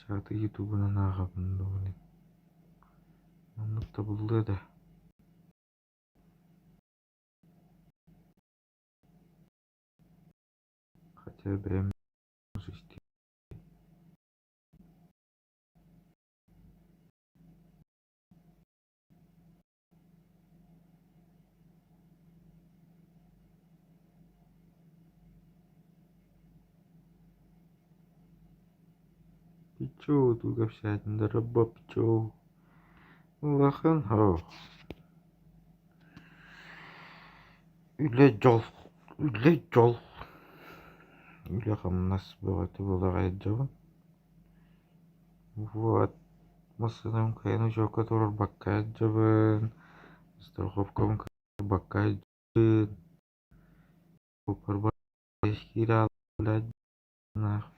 Çatı YouTube'una nakabında bunu. Anlık da buldu da. Хотя benim işte. Пичоу, тут общать на раба пичоу. Лахан хо. Üle jol. Üle jol. Üle хамнас бөгөтү булагай жабын. Вот. Мыслым кайны жока турар баккай жабын. Страховкам баккай жабын. Купарба ешкира блядь. Нахуй.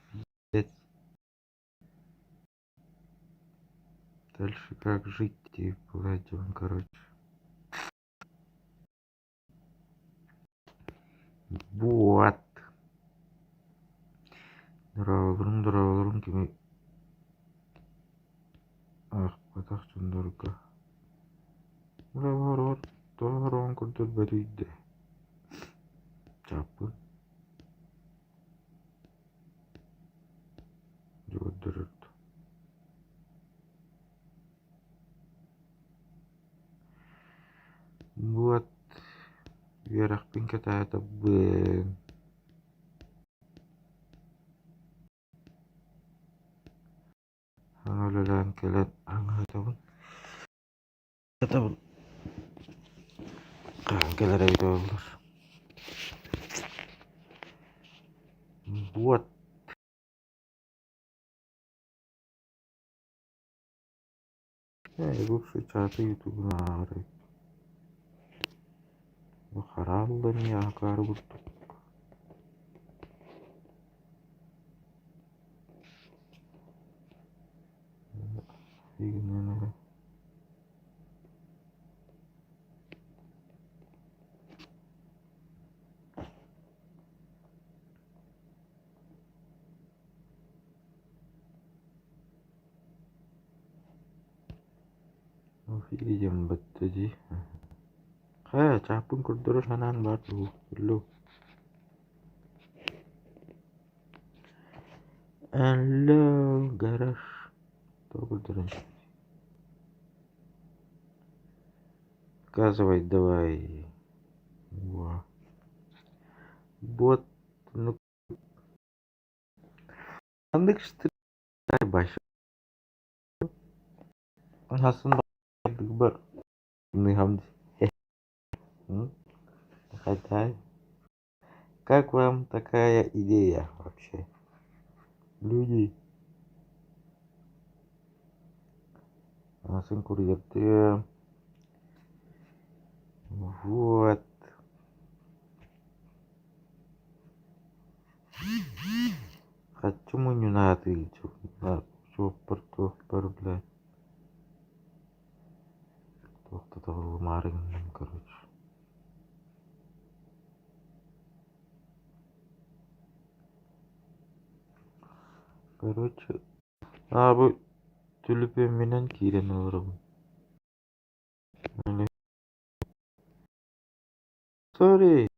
Дальше как жить, типа, блядь, короче. Вот. Дыралырым kimi. Ах, батақ жандарға. Бар, тоғыран күрдір бәрейді. Чапы. Жодырырды. Вот. Верақпен кетайда бен. Аңылылан келет аңылдабын. Кетабын. Қаңкелер әйді олар. Вот. Бывший чаты ютубына арай. Қаралды не ақары бұттық. Игненері. Видим баттади. Чапын күрдірі санан бар бұл. Алло, гараж. Добрый. Показывай, давай. Во. Вот. Ну. Андык что баш. Хасын бар. Ныгамды. Хотя. Как вам такая идея вообще? Люди. Хасын курьерты. Вот. Хочу мы не надо идти. Что порту, блядь. Кто-то марин, короче. Короче. Bu tülüpümden kiren alırım. Sorry.